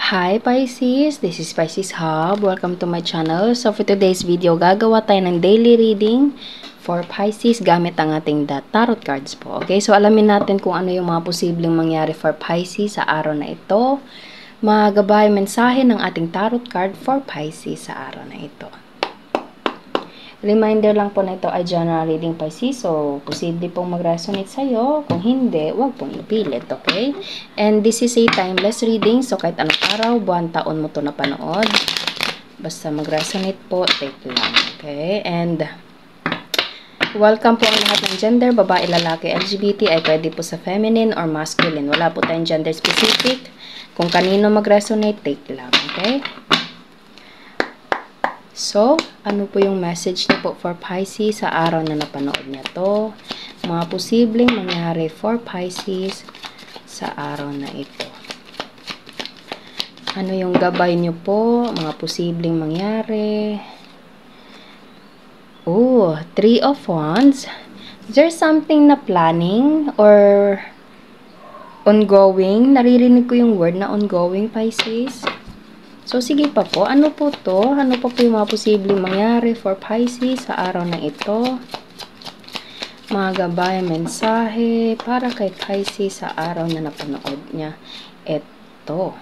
Hi Pisces, this is Pisces Hub. Welcome to my channel. So for today's video, gagawa tayo ng daily reading for Pisces gamit ang ating tarot cards po. Okay, so alamin natin kung ano yung mga posibleng mangyari for Pisces sa araw na ito. Magabay mensahe ng ating tarot card for Pisces sa araw na ito. Reminder lang po na ito ay general reading Pisces. So, posible pong mag-resonate sa'yo. Kung hindi, huwag pong ipilit. Okay? And this is a timeless reading. So, kahit anong araw, buwan, taon mo ito napanood. Basta mag-resonate po, take lang. Okay? And welcome po ang lahat ng gender. Babae, lalaki, LGBT ay pwede po sa feminine or masculine. Wala po tayong gender specific. Kung kanino mag-resonate, take lang. Okay? So, ano po yung message niyo po for Pisces sa araw na napanood niya to? Mga posibleng mangyari for Pisces sa araw na ito. Ano yung gabay niyo po? Mga posibleng mangyari. Oh, Three of Wands. Is there something na planning or ongoing? Naririnig ko yung word na ongoing, Pisces. So, sige pa po. Ano po to? Ano pa po yung mga posibleng mangyari for Pisces sa araw na ito? Mga gabay, mensahe para kay Pisces sa araw na napanood niya. Ito.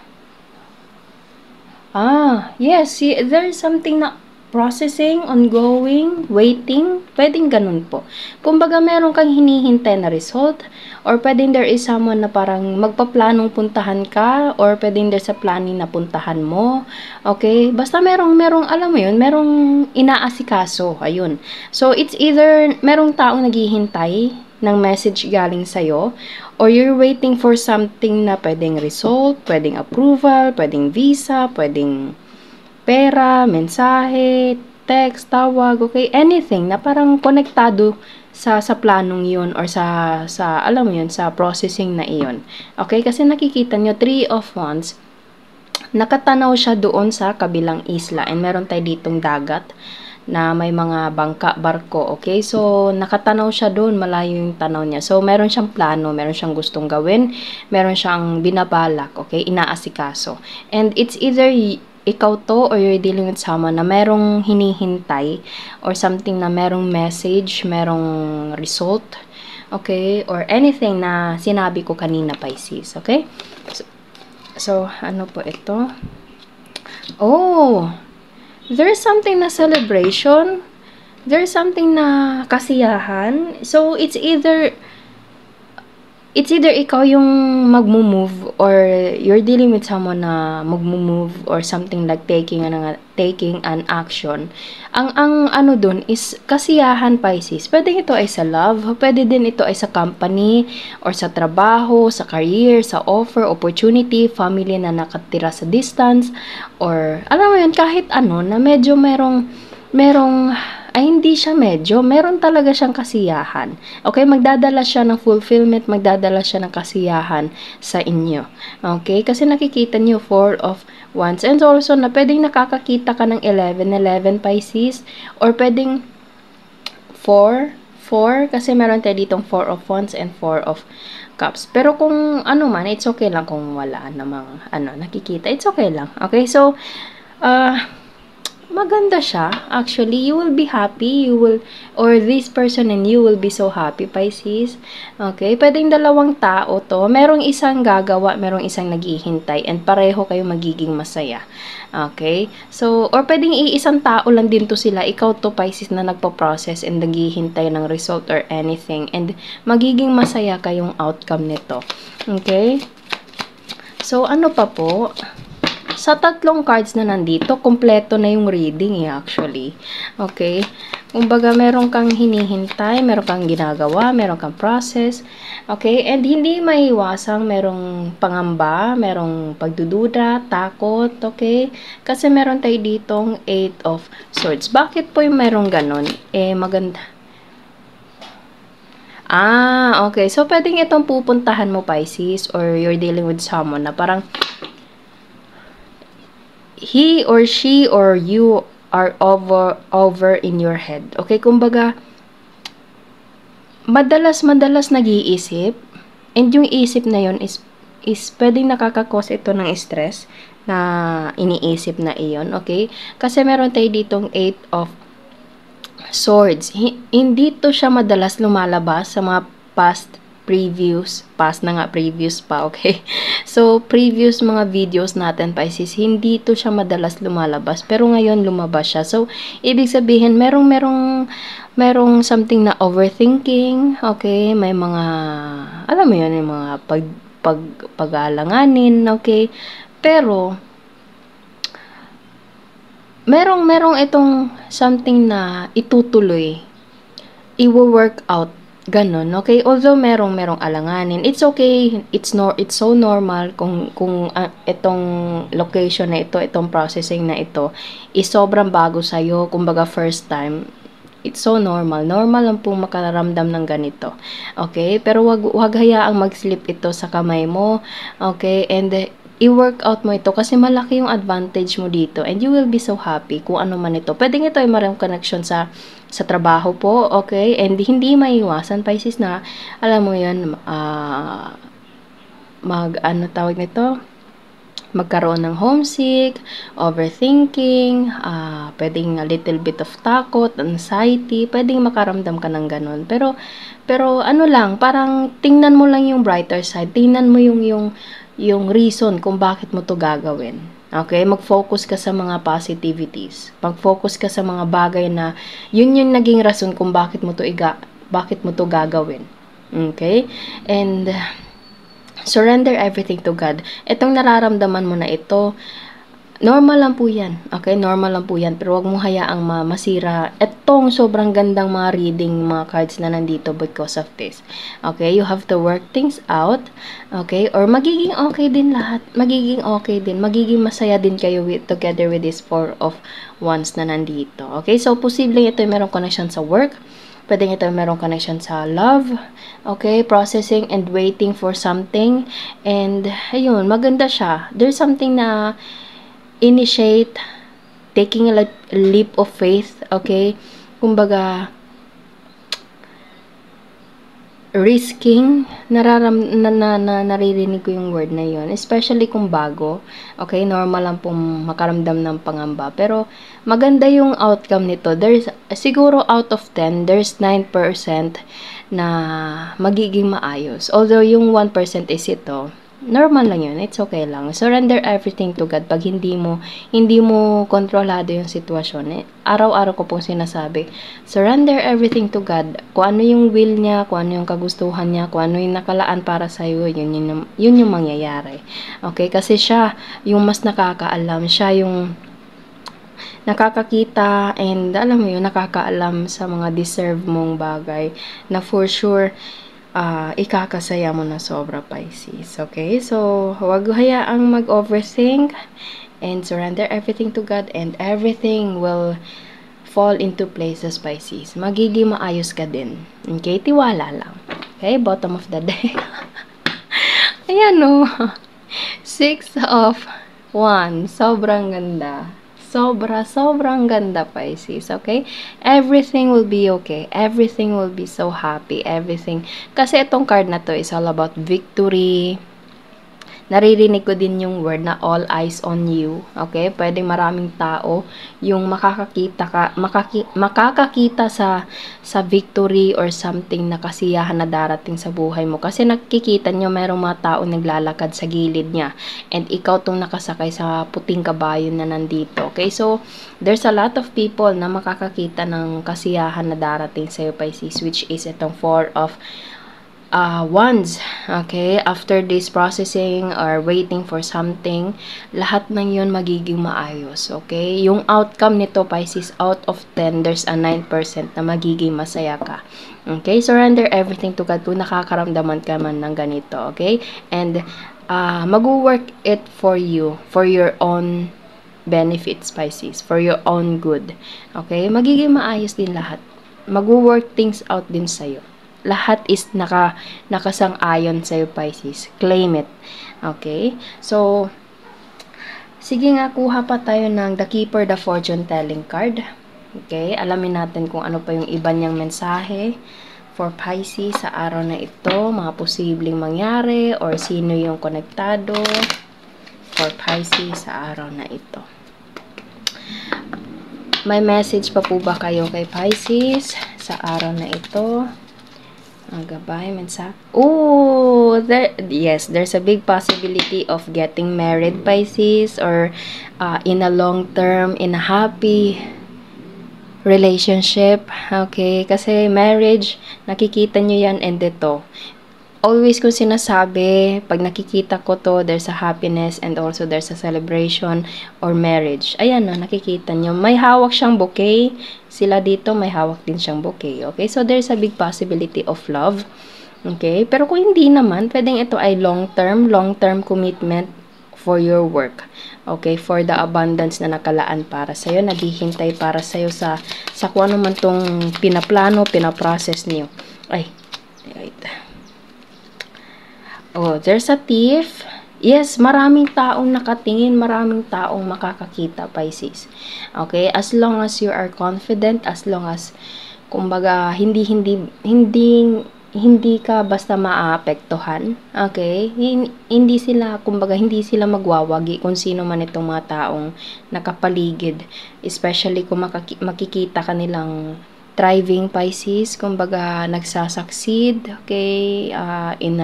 Yes. There is something na processing, ongoing, waiting. Pwedeng ganun po. Kumbaga, meron kang hinihintay na result. Or pwedeng there is someone na parang magpaplanong puntahan ka. Or pwedeng there's a planning na puntahan mo. Okay? Basta merong alam mo yun, merong inaasikaso. Ayun. So, it's either merong taong naghihintay ng message galing sa'yo. Or you're waiting for something na pwedeng result, pwedeng approval, pwedeng visa, pwedeng pera, mensahe, text, tawag, okay? Anything na parang konektado sa planong yun or sa alam mo yun, sa processing na iyon. Okay? Kasi nakikita nyo, Three of Wands, nakatanaw siya doon sa kabilang isla. And meron tayo ditong dagat na may mga bangka, barko, okay? So, nakatanaw siya doon, malayo yung tanaw niya. So, meron siyang plano, meron siyang gustong gawin, meron siyang binabalak, okay? Inaasikaso. And it's either ikaw to or you're dealing with someone na merong hinihintay or something na merong message, merong result, okay? Or anything na sinabi ko kanina, Pisces, okay? So ano po ito? Oh! There's something na celebration. There's something na kasiyahan. So, it's either ikaw yung magmo-move or you're dealing with someone na magmo-move or something like taking an action. Ang ano dun is kasiyahan, Pisces. Pwede ito ay sa love, pwede din ito ay sa company or sa trabaho, sa career, sa offer, opportunity, family na nakatira sa distance or alam mo yun, kahit ano na medyo merong hindi siya medyo, meron talaga siyang kasiyahan. Okay, magdadala siya ng fulfillment, magdadala siya ng kasiyahan sa inyo. Okay, kasi nakikita niyo 4 of Wands. And also, na pwedeng nakakakita ka ng 11 Pisces, or pwedeng 4, kasi meron tayo ditong 4 of Wands and 4 of Cups. Pero kung ano man, it's okay lang kung wala namang nakikita. It's okay lang. Okay, so, maganda siya. Actually, you will be happy. Or this person and you will be so happy, Pisces. Okay? Pwedeng dalawang tao to. Merong isang gagawa, merong isang naghihintay. And pareho kayo magiging masaya. Okay? So, or pwedeng iisang tao lang din to sila. Ikaw to, Pisces, na nagpo-process and naghihintay ng result or anything. And magiging masaya kayong outcome nito. Okay? So, ano pa po? Sa tatlong cards na nandito, kompleto na yung reading actually. Okay? Kumbaga, meron kang hinihintay, meron kang ginagawa, meron kang process. Okay? And hindi maiwasang merong pangamba, merong pagdududa, takot. Okay? Kasi meron tayo ditong 8 of Swords. Bakit po yung merong ganon? Maganda. Okay. So, pwedeng itong pupuntahan mo, Pisces, or you're dealing with someone na parang he or she or you are over in your head. Okay, kumbaga madalas nag-iisip and yung isip na yon is pwedeng nakakakos ito ng stress na iniisip na iyon, okay? Kasi meron tayo ditong 8 of Swords. Hindi to siya madalas lumalabas sa mga previous pa, okay? So, previous mga videos natin, Pisces, hindi to siya madalas lumalabas. Pero ngayon, lumabas siya. So, ibig sabihin, merong something na overthinking, okay? May mga, alam mo yun, yung mga pag-alanganin, okay? Pero, merong itong something na itutuloy, i-work out, ganun, okay? Although merong alanganin, it's okay, it's so normal kung itong location na ito, itong processing na ito, is sobrang bago sa'yo, kumbaga first time, it's so normal lang pong makaramdam ng ganito, okay? Pero wag hayaang mag-slip ito sa kamay mo, okay? And i-work out mo ito kasi malaki yung advantage mo dito and you will be so happy kung ano man ito. Pwedeng ito ay mayroong connection sa trabaho po, okay? And hindi maiiwasan, Pisces, na alam mo yun, tawag nito? Magkaroon ng homesick, overthinking, pwedeng a little bit of takot, anxiety, pwedeng makaramdam ka ng ganun. Pero ano lang, parang tingnan mo lang yung brighter side, tingnan mo yung reason kung bakit mo to gagawin. Okay? Mag-focus ka sa mga positivities. Mag-focus ka sa mga bagay na yun yung naging rason kung bakit mo to gagawin. Okay? And surrender everything to God. Itong nararamdaman mo na ito, normal lang po yan. Okay? Normal lang po yan. Pero wag mo hayaang masira itong sobrang gandang mga reading, mga cards na nandito because of this. Okay? You have to work things out. Okay? Or magiging okay din lahat. Magiging okay din. Magiging masaya din kayo together with this 4 of Wands na nandito. Okay? So, posibleng ito merong connection sa work. Pwedeng ito merong connection sa love. Okay? Processing and waiting for something. And, ayun, maganda siya. There's something na initiate, taking a leap of faith, okay? Kumbaga, risking, naririnig ko yung word na yon, especially kung bago, okay? Normal lang pong makaramdam ng pangamba, pero maganda yung outcome nito. There's, siguro out of 10, there's 9% na magiging maayos. Although yung 1% is ito, normal lang yun. It's okay lang. Surrender everything to God. Pag hindi mo kontrolado yung sitwasyon. Araw-araw ko pong sinasabi, surrender everything to God. Kung ano yung will niya, kung ano yung kagustuhan niya, kung ano yung nakalaan para sa'yo, yun yung mangyayari. Okay? Kasi siya yung mas nakakaalam. Siya yung nakakakita and alam mo yun, nakakaalam sa mga deserve mong bagay na for sure ikakasaya mo na sobra, Pisces. Okay? So, huwag hayaang mag-overthink and surrender everything to God and everything will fall into places, Pisces. Magiging maayos ka din. Okay? Tiwala lang. Okay? Bottom of the deck. Ayan, no? 6 of Wands. Sobrang ganda. Sobrang ganda, Pisces, okay? Everything will be okay. Everything will be so happy. Everything. Kasi itong card na to is all about victory. Naririnig ko din yung word na all eyes on you. Okay? Pwedeng maraming tao yung makakakita sa victory or something na kasiyahan na darating sa buhay mo. Kasi nakikita nyo merong mga tao naglalakad sa gilid niya. And ikaw tong nakasakay sa puting kabayo na nandito. Okay? So, there's a lot of people na makakakita ng kasiyahan na darating sa'yo, Pisces, which is itong 4 of Wands. Okay? After this processing or waiting for something, lahat ng yun magiging maayos. Okay? Yung outcome nito, Pisces, out of 10, there's a 9% na magiging masaya ka. Okay? Surrender everything to God kung nakakaramdaman ka man ng ganito. Okay? And mag-work it for you, for your own benefits, Pisces, for your own good. Okay? Magiging maayos din lahat. Mag-work things out din sa'yo. Lahat is nakasang-ayon sa'yo, Pisces. Claim it. Okay? So, sige nga, kuha pa tayo ng The Keeper, the Fortune Telling card. Okay? Alamin natin kung ano pa yung iba niyang mensahe for Pisces sa araw na ito. Mga posibleng mangyari or sino yung konektado. for Pisces sa araw na ito. May message pa po ba kayo kay Pisces sa araw na ito? Ang gabay, mensa. Oh, yes, there's a big possibility of getting married, Pisces, or in a long term, in a happy relationship. Okay, kasi marriage, nakikita nyo yan, and ito. Always kong sinasabi, pag nakikita ko to, there's a happiness and also there's a celebration or marriage. Ayan na, nakikita nyo. May hawak siyang bouquet. Sila dito, may hawak din siyang bouquet. Okay? So, there's a big possibility of love. Okay? Pero kung hindi naman, pwedeng ito ay long-term commitment for your work. Okay? For the abundance na nakalaan para sa'yo, naghihintay para sa'yo sa kung ano man tong pinaplano, pinaprocess niyo. Ay, wait. Oh, there's a thief. Yes, maraming taong nakatingin, maraming taong makakakita, Pisces. Okay, as long as you are confident, as long as kumbaga hindi ka basta maaapektuhan. Okay? Hindi sila magwawagi kung sino man itong mga taong nakapaligid, especially kung makikita kanilang thriving, Pisces, kumbaga nagsasucceed, okay, in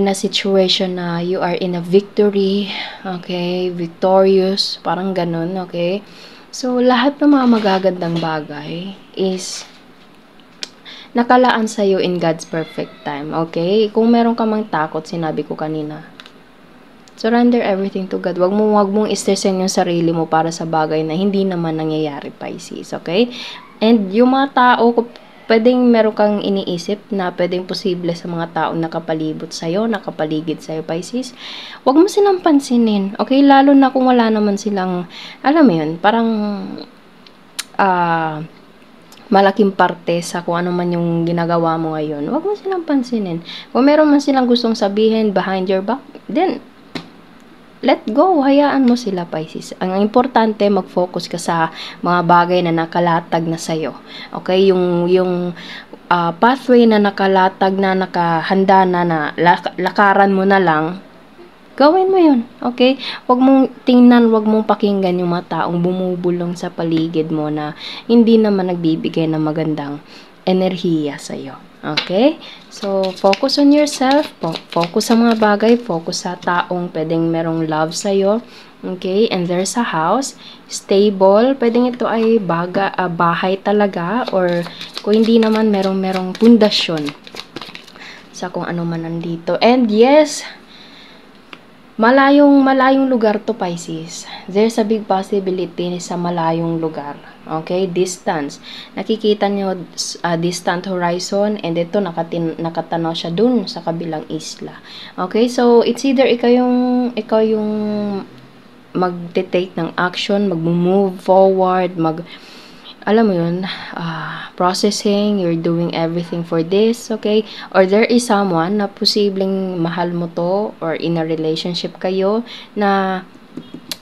a situation na you are in a victory, okay, victorious, parang ganun, okay. So, lahat ng mga magagandang bagay is nakalaan sa'yo in God's perfect time, okay. Kung meron ka mang takot, sinabi ko kanina, surrender everything to God. Wag mong i-stressin yung sarili mo para sa bagay na hindi naman nangyayari, Pisces, okay? And yung mga tao, pwedeng meron kang iniisip na pwedeng posible sa mga taong nakapaligid sa'yo, Pisces. Wag mo silang pansinin, okay? Lalo na kung wala naman silang, alam mo yun, parang malaking parte sa kung ano man yung ginagawa mo ngayon. Wag mo silang pansinin. Kung meron man silang gustong sabihin behind your back, then let go, hayaan mo sila, Pisces. Ang importante, mag-focus ka sa mga bagay na nakalatag na sa'yo. Okay? Yung pathway na nakalatag na, nakahanda na lakaran mo na lang, gawin mo yun. Okay? Huwag mong tingnan, huwag mong pakinggan yung mga taong bumubulong sa paligid mo na hindi naman nagbibigay ng magandang enerhiya sa'yo. Okay? So, focus on yourself. Focus sa mga bagay. Focus sa taong pwedeng merong love sa'yo. Okay? And there's a house. Stable. Pwedeng ito ay bahay talaga. Or kung hindi naman, merong pundasyon sa kung ano man nandito. And yes, malayong lugar to, Pisces. There's a big possibility sa malayong lugar. Okay, distance. Nakikita nyo distant horizon, and ito nakatanaw siya dun sa kabilang isla. Okay, so it's either ikaw yung mag-take ng action, mag-move forward, alam mo yun, processing, you're doing everything for this, okay? Or there is someone na posibleng mahal mo to, or in a relationship kayo na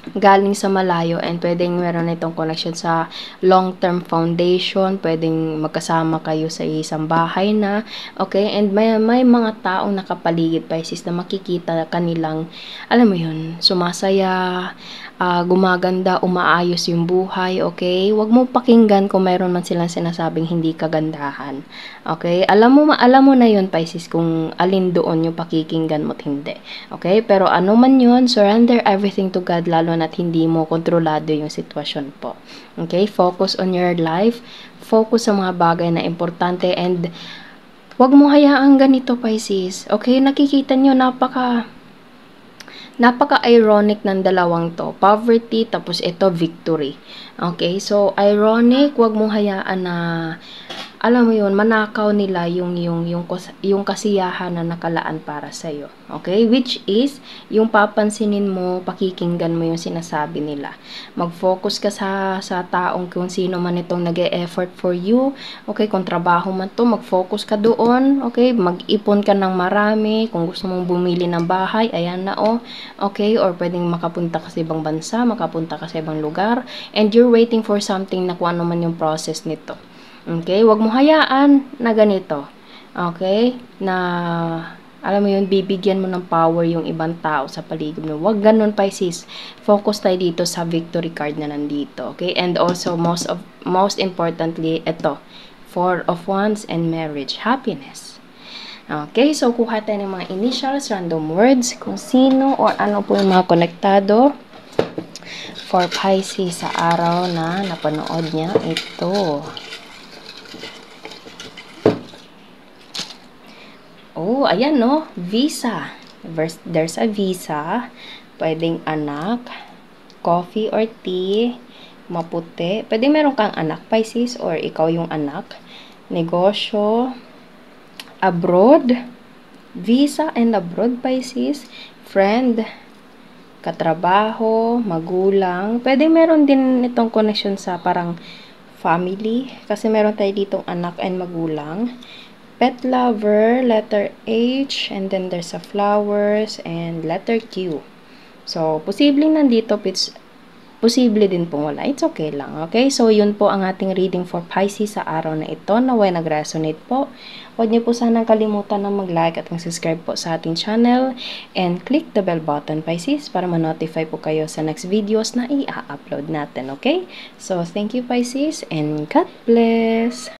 galing sa malayo, and pwedeng meron itong connection sa long-term foundation, pwedeng magkasama kayo sa isang bahay na, okay? And may mga taong nakapaligid, Pisces, na makikita kanilang, alam mo yun, sumasaya, gumaganda, umaayos yung buhay, okay? Huwag mo pakinggan kung mayroon man silang sinasabing hindi kagandahan, okay? Alam mo na yun, Pisces, kung alin doon yung pakikinggan mo at hindi, okay? Pero ano man yun, surrender everything to God, lalo na't hindi mo kontrolado yung sitwasyon po, okay? Focus on your life, focus sa mga bagay na importante, and huwag mo hayaang ganito, Pisces, okay? Nakikita nyo, napaka-ironic ng dalawang to. Poverty, tapos ito, victory. Okay? So, ironic, wag mong hayaan na, alam mo yun, manakaw nila yung kasiyahan na nakalaan para sa'yo. Okay? Which is, yung papansinin mo, pakikinggan mo yung sinasabi nila. Mag-focus ka sa taong kung sino man itong nag-e-effort for you. Okay? Kung trabaho man to, mag-focus ka doon. Okay? Mag-ipon ka ng marami. Kung gusto mong bumili ng bahay, ayan na, oh. Okay? Or pwedeng makapunta ka sa ibang bansa, makapunta ka sa ibang lugar. And you're waiting for something na kung ano man yung process nito. Okay? Huwag mo hayaan na ganito. Okay? Na Alam mo yun, bibigyan mo ng power yung ibang tao sa paligid mo. Huwag ganun, Pisces. Focus tayo dito sa victory card na nandito. Okay? And also, most importantly, ito. Four of Wands and marriage. Happiness. Okay? So, kuha tayo ng mga initials, random words, kung sino or ano po yung mga konektado for Pisces sa araw na napanood niya ito. Oh, ayan no, visa. There's a visa. Pwedeng anak, coffee or tea, maputi. Pwedeng meron kang anak, Pisces, or ikaw yung anak. Negosyo, abroad, visa and abroad, Pisces. Friend, katrabaho, magulang. Pwedeng meron din itong connection sa parang family. Kasi meron tayo ditong anak and magulang. Pet lover, letter H, and then there's a flowers, and letter Q. So, posibleng nandito, posible din pong wala. It's okay lang, okay? So, yun po ang ating reading for Pisces sa araw na ito. Naway nag-resonate po. Huwag niyo po sanang kalimutan na mag-like at mag-subscribe po sa ating channel. And click the bell button, Pisces, para ma-notify po kayo sa next videos na i-upload natin, okay? So, thank you, Pisces, and God bless!